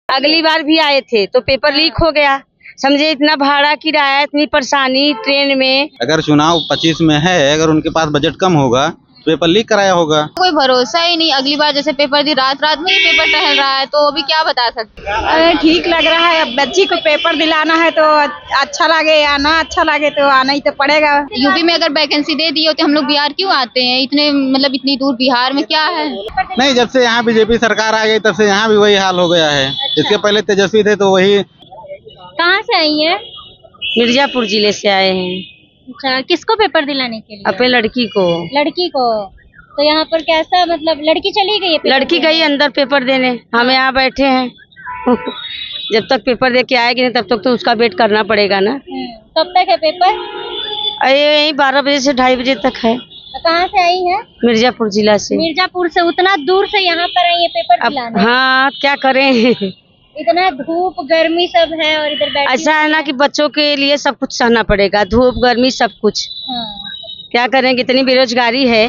अगली बार भी आए थे तो पेपर लीक हो गया। समझे, इतना भाड़ा किराया, इतनी परेशानी ट्रेन में। अगर चुनाव 25 में है, अगर उनके पास बजट कम होगा पेपर लीक कराया होगा। कोई भरोसा ही नहीं। अगली बार जैसे पेपर दी, रात रात में ही पेपर टहल रहा है, तो अभी क्या बता सकते। अरे ठीक लग रहा है, अब बच्ची को पेपर दिलाना है तो अच्छा लगे, आना अच्छा लगे तो आना ही तो पड़ेगा। यूपी में अगर वैकेंसी दे दी हो तो हम लोग बिहार क्यों आते हैं? इतने मतलब इतनी दूर बिहार में क्या है? नहीं, जब से यहाँ बीजेपी सरकार आ गई तब से यहाँ भी वही हाल हो गया है। इसके पहले तेजस्वी थे तो वही। कहाँ से आई है? मिर्जापुर जिले से आए हैं। अच्छा, किसको पेपर दिलाने के लिए? अपने लड़की को। लड़की को। तो यहाँ पर कैसा, मतलब लड़की चली गई है? लड़की गई अंदर पेपर देने, हम यहाँ बैठे हैं। जब तक पेपर दे के आएगी नहीं तब तक तो उसका वेट करना पड़ेगा ना। कब तक है पेपर? यही 12 बजे से 2:30 बजे तक है। तो कहाँ से आई है? मिर्जापुर जिला से। मिर्जापुर से उतना दूर से यहाँ पर आई है पेपर दिलाने? हाँ, क्या करें। इतना धूप गर्मी सब है और इधर बैठी। ऐसा है ना कि बच्चों के लिए सब कुछ सहना पड़ेगा, धूप गर्मी सब कुछ। क्या करेंगे, इतनी बेरोजगारी है।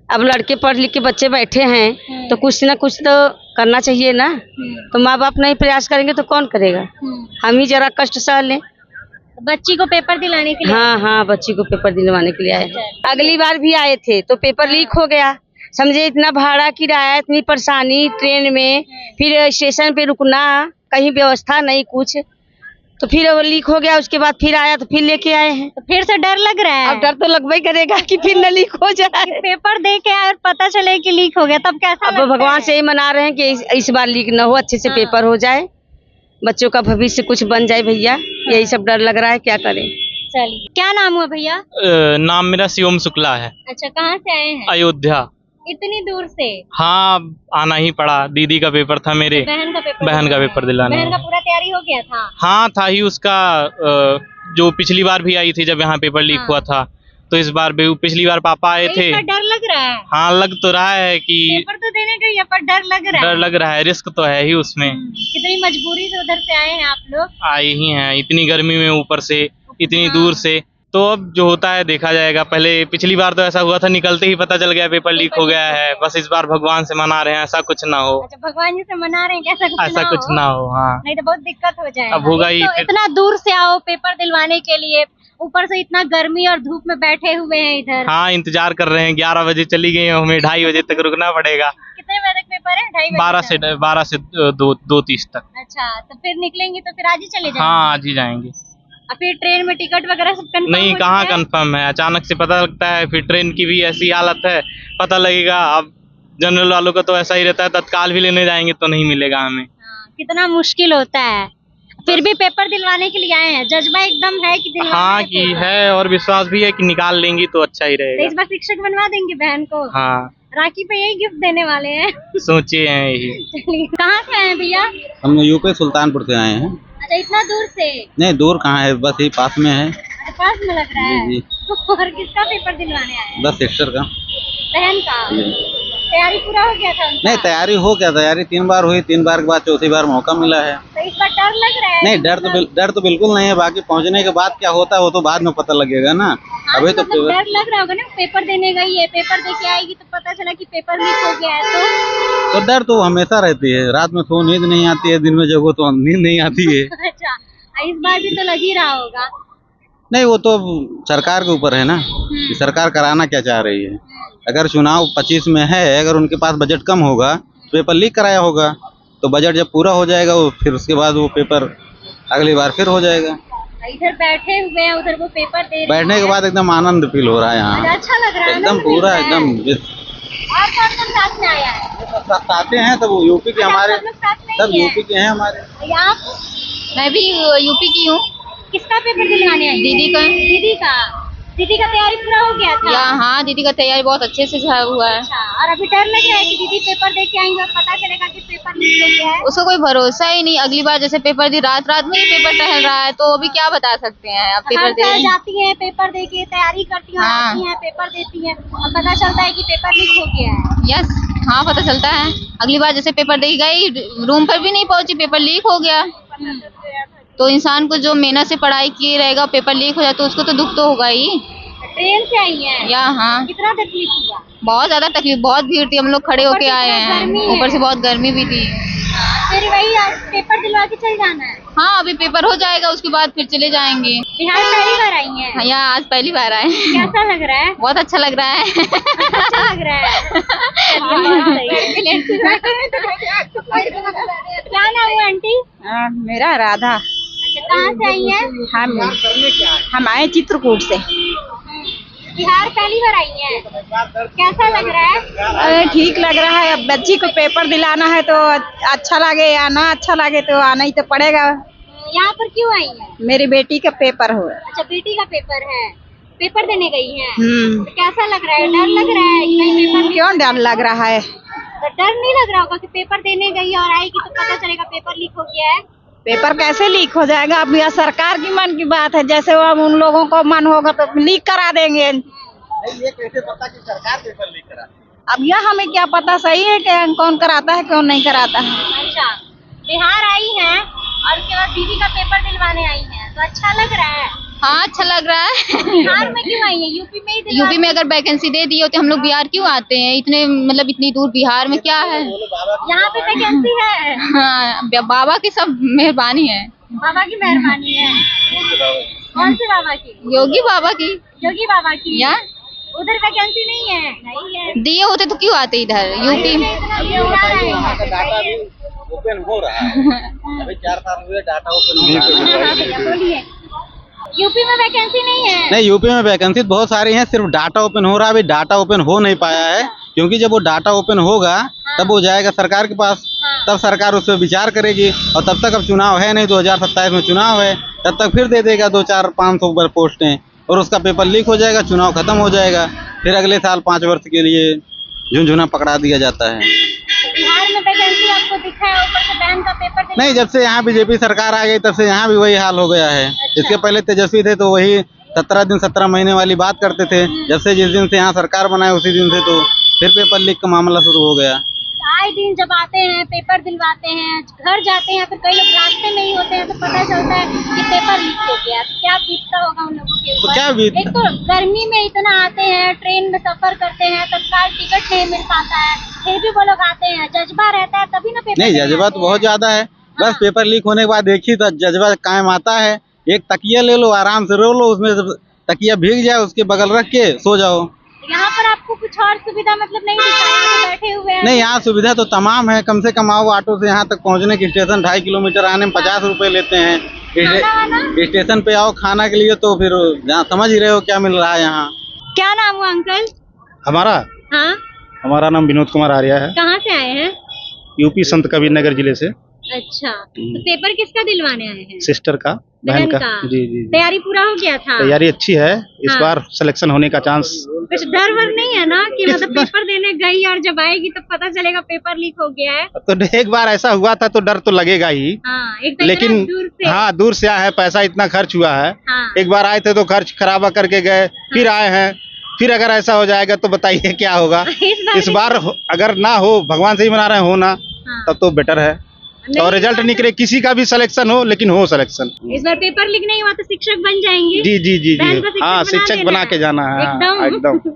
अब लड़के पढ़ लिख के बच्चे बैठे हैं तो कुछ ना कुछ तो करना चाहिए ना। तो माँ बाप नहीं प्रयास करेंगे तो कौन करेगा। हम ही जरा कष्ट सह लें। बच्ची को पेपर दिलाने के लिए? हाँ, बच्ची को पेपर दिलवाने के लिए आए। अगली बार भी आए थे तो पेपर लीक हो गया। समझे, इतना भाड़ा किराया, इतनी परेशानी ट्रेन में, फिर स्टेशन पे रुकना, कहीं व्यवस्था नहीं कुछ, तो फिर वो लीक हो गया। उसके बाद फिर आया तो फिर लेके आए हैं। तो फिर से डर लग रहा है? अब डर तो लगभग करेगा कि फिर न लीक हो जाए। पेपर दे के और पता चले कि लीक हो गया तब कैसा अब भगवान से ही मना रहे हैं कि इस बार लीक न हो, अच्छे से पेपर हो जाए, बच्चों का भविष्य कुछ बन जाए। भैया यही सब डर लग रहा है, क्या करें। चलिए, क्या नाम हुआ भैया? नाम मेरा शिवम शुक्ला है। अच्छा, कहाँ से आए हैं? अयोध्या। इतनी दूर से? हाँ, आना ही पड़ा। दीदी का पेपर था, मेरे बहन का पेपर दिलाने। बहन का पूरा तैयारी हो गया था? हाँ, था ही उसका। जो पिछली बार भी आई थी जब यहाँ पेपर लीक हुआ था, तो इस बार भी पिछली बार पापा आए थे। डर लग रहा है? हाँ, लग तो रहा है कि पेपर तो देने गई है पर डर लग रहा है। रिस्क तो है ही उसमें। कितनी मजबूरी से उधर से आए हैं आप लोग? आए ही हैं, इतनी गर्मी में ऊपर से, इतनी दूर से। तो अब जो होता है देखा जाएगा। पहले पिछली बार तो ऐसा हुआ था, निकलते ही पता चल गया पेपर लीक हो गया है। बस इस बार भगवान से मना रहे हैं ऐसा कुछ ना हो। अच्छा, भगवान जी से मना रहे हैं कि ऐसा कुछ ना हो। हाँ, नहीं तो बहुत दिक्कत हो जाएगा। अब होगा ही। तो इतना दूर से आओ पेपर दिलवाने के लिए, ऊपर से इतना गर्मी और धूप में बैठे हुए हैं इधर। हाँ, इंतजार कर रहे हैं। 11 बजे चली गई, हमें 2:30 बजे तक रुकना पड़ेगा। कितने बजे तक पेपर है? 2:30 बजे? 12 से 2:30 तक। अच्छा, तो फिर निकलेंगे तो फिर आज ही चले जाएंगे? हाँ, आज ही जाएंगे। और फिर ट्रेन में टिकट वगैरह सब कंफर्म? नहीं, कहाँ कंफर्म है, अचानक से पता लगता है। फिर ट्रेन की भी ऐसी हालत है, पता लगेगा। अब जनरल वालों का तो ऐसा ही रहता है, तत्काल भी लेने जाएंगे तो नहीं मिलेगा हमें। कितना मुश्किल होता है। फिर भी पेपर दिलवाने के लिए आए हैं, जज्बा एकदम है कि दिलवाना? हाँ, कि है और विश्वास भी है कि निकाल लेंगी तो अच्छा ही तो रहेगा। इस बार शिक्षक बनवा देंगे बहन को? हाँ, राखी पे यही गिफ्ट देने वाले हैं। सोचे हैं यही। चलिए, कहाँ से आए हैं भैया? हम यूपी सुल्तानपुर से आए हैं। अच्छा, इतना दूर से? नहीं, दूर कहाँ है, बस ही पास में है। अच्छा, पास में लग रहा है। जी। और किसका पेपर दिलवाने आए हैं? बस सिस्टर का। बहन का? तैयारी पूरा हो गया था उनका? नहीं, तैयारी हो गया। तैयारी 3 बार हुई, 3 बार के बाद चौथी बार मौका मिला है। तो इस बार डर लग रहा है? नहीं, डर तो बिल्कुल नहीं है। बाकी पहुंचने के बाद क्या होता है वो तो बाद में पता लगेगा ना। अभी तो मतलब डर लग रहा होगा ना, पेपर देने गई है, पेपर दे के आएगी तो पता चला कि पेपर लीक हो गया है तो डर तो हमेशा रहती है। रात में सो नींद नहीं आती है, दिन में जगो तो नींद नहीं आती है। अच्छा, इस बार भी तो लग ही रहा होगा। नहीं, वो तो सरकार के ऊपर है ना कि सरकार कराना क्या चाह रही है। अगर चुनाव 25 में है, अगर उनके पास बजट कम होगा तो पेपर लीक कराया होगा। तो बजट जब पूरा हो जाएगा वो फिर उसके बाद वो पेपर अगली बार फिर हो जाएगा। इधर बैठे हुए हैं, उधर वो पेपर दे। बैठने के बाद एकदम आनंद फील हो रहा है यहाँ। अच्छा लग रहा है एकदम पूरा एकदम। और कौन साथ में आया है? सब आते हैं तब यूपी के हमारे, सब यूपी के हैं हमारे। आप? मैं भी यूपी की हूँ। किसका पेपर दिलवाने आई? दीदी का। दीदी का तैयारी पूरा हो गया था? हाँ, दीदी का तैयारी बहुत अच्छे से हुआ है। अच्छा, और अभी डर लग रहा है कि दीदी पेपर दे के आएंगे और पता चलेगा कि पेपर लीक हो गया है? उसका कोई भरोसा ही नहीं। अगली बार जैसे पेपर दी, रात रात में ही पेपर टहल रहा है, तो अभी क्या बता सकते हैं। अब पेपर दे जाती है, पेपर दे के तैयारी करती हैं, आती हैं, पेपर देती हैं और पता चलता है कि पेपर लीक हो गया है। यस, हाँ, पता चलता है। अगली बार जैसे पेपर दे गई, रूम पर भी नहीं पहुंची, पेपर लीक हो गया। तो इंसान को जो मेहनत से पढ़ाई किए रहेगा, पेपर लीक हो जाए तो उसको तो दुख तो होगा ही। ट्रेन से आई है? हाँ, कितना तकलीफ हुआ? बहुत ज्यादा तकलीफ, बहुत भीड़ थी, हम लोग खड़े होके आए गर्मी हैं, है। ऊपर से बहुत गर्मी भी थी। फिर वही आज पेपर दिलवा के चल जाना है। हाँ, अभी पेपर हो जाएगा, उसके बाद फिर चले जाएंगे। बिहार पहली बार आई हैं। हाँ, यहाँ आज पहली बार आए हैं। कैसा लग रहा है? बहुत अच्छा लग रहा है। अच्छा लग रहा है। क्या नाम है आंटी? मेरा राधा। अच्छा, कहाँ से आई हैं? हम आए चित्रकूट से। बिहार पहली बार आई हैं। कैसा लग रहा है? अरे ठीक लग रहा है। अब बच्ची को पेपर दिलाना है तो अच्छा लगे या ना अच्छा लगे तो आना ही तो पड़ेगा। यहाँ पर क्यों आई हैं? मेरी बेटी का पेपर हो। अच्छा, बेटी का पेपर है, पेपर देने गई हैं। हम्म। तो कैसा लग रहा है? डर लग रहा है कि कहीं पेपर क्यों डर लग रहा है? तो डर नहीं लग रहा होगा कि पेपर देने गई और आएगी तो पता चलेगा पेपर लीक हो गया है? पेपर कैसे लीक हो जाएगा? अब यह सरकार की मन की बात है। जैसे वो अब उन लोगों को मन होगा तो लीक करा देंगे। ये कैसे पता कि सरकार पेपर लीक करा? अब यह हमें क्या पता सही है कि कौन कराता है कौन नहीं कराता है। अच्छा, बिहार आई हैं और उसके बाद दीदी का पेपर दिलवाने आई हैं, तो अच्छा लग रहा है। हाँ, अच्छा लग रहा है। बिहार में क्यों आई हैं? यूपी में ही यूपी में अगर वैकेंसी दे दी होती हम लोग बिहार क्यों आते हैं? इतने मतलब इतनी दूर बिहार में क्या है? यहाँ पे वैकेंसी है। हाँ, बाबा की सब मेहरबानी है। बाबा की मेहरबानी है। कौन से बाबा की? योगी बाबा की। योगी बाबा की। या उधर वैकेंसी नहीं है? नहीं है। दिए होते तो क्यों आते इधर यूपी में? इतना दिए उड़ा रहे हैं। डाटा भी ओपन हो रहा है। अभी 4 साल हुए डाटा ओपन हो रहा है। भैया बोलिए, यूपी में वैकेंसी नहीं है? नहीं, यूपी में वैकेंसी बहुत सारी हैं, सिर्फ डाटा ओपन हो रहा है। अभी डाटा ओपन हो नहीं पाया है, क्योंकि जब वो डाटा ओपन होगा तब वो जाएगा सरकार के पास, तब सरकार उस पर विचार करेगी। और तब तक अब चुनाव है नहीं, 2027 में चुनाव है, तब तक फिर दे देगा 2-4-500 पर पोस्टें और उसका पेपर लीक हो जाएगा, चुनाव खत्म हो जाएगा, फिर अगले साल 5 वर्ष के लिए झुनझुना पकड़ा दिया जाता है। बिहार में वैकेंसी आपको दिखा है, ऊपर से बहन का पेपर नहीं, जब से यहाँ बीजेपी सरकार आ गई तब से यहाँ भी वही हाल हो गया है। इसके पहले तेजस्वी थे तो वही 17 दिन 17 महीने वाली बात करते थे। जब से जिस दिन से यहाँ सरकार बनाए उसी दिन से तो फिर पेपर लीक का मामला शुरू हो गया। आए दिन जब आते हैं पेपर दिलवाते हैं, घर जाते हैं, फिर कई लोग रास्ते में ही होते हैं तो पता चलता है कि पेपर लीक हो गया। क्या बीतता होगा उन लोगों के ऊपर? तो क्या एक तो गर्मी में इतना आते हैं, ट्रेन में सफर करते हैं, तत्काल टिकट नहीं मिल पाता है, फिर भी वो लोग आते हैं। जज्बा रहता है तभी ना पेपर नहीं, देने जज्बा आते तो बहुत हैं। ज्यादा है। बस पेपर लीक होने के बाद देखिए तो जज्बा कायम आता है। एक तकिया ले लो, आराम से रो लो, उसमें तकिया भीग जाए उसके बगल रख के सो जाओ। यहाँ पर आपको कुछ और सुविधा मतलब नहीं दिखा? यहाँ पे बैठे हुए हैं। नहीं, यहाँ सुविधा तो तमाम है। कम से कम आओ, ऑटो से यहाँ तक पहुँचने की स्टेशन 2.5 किलोमीटर आने में 50 रुपए लेते हैं। स्टेशन पे आओ खाना के लिए तो फिर जहाँ समझ ही रहे हो क्या मिल रहा है यहाँ। क्या नाम हुआ अंकल? हाँ, हमारा नाम विनोद कुमार आर्या है। कहाँ से आए हैं? यूपी संत कबीर नगर जिले से। अच्छा, तो पेपर किसका दिलवाने आए हैं? सिस्टर का, बहन का। जी जी जी। तैयारी पूरा हो गया था? तैयारी अच्छी है, इस हाँ। बार सिलेक्शन होने का चांस। कुछ डर वर नहीं है ना कि मतलब पेपर देने गई और जब आएगी तो पता चलेगा पेपर लीक हो गया है? तो एक बार ऐसा हुआ था तो डर तो लगेगा ही। हाँ, एक तो लेकिन इतना दूर से। हाँ, दूर से आए हैं, पैसा इतना खर्च हुआ है। हाँ। एक बार आए थे तो खर्च खराबा करके गए, फिर आए हैं, फिर अगर ऐसा हो जाएगा तो बताइए क्या होगा। इस बार अगर ना हो, भगवान से ही मना रहे हो ना, तब तो बेटर है। और रिजल्ट निकले, किसी का भी सिलेक्शन हो लेकिन हो सिलेक्शन। इस बार पेपर लीक नहीं हुआ तो शिक्षक बन जाएंगे? जी जी जी बहन जी। को शिक्षक हाँ, बना शिक्षक देना बना है। के जाना है। हाँ, एकदम। एकदम।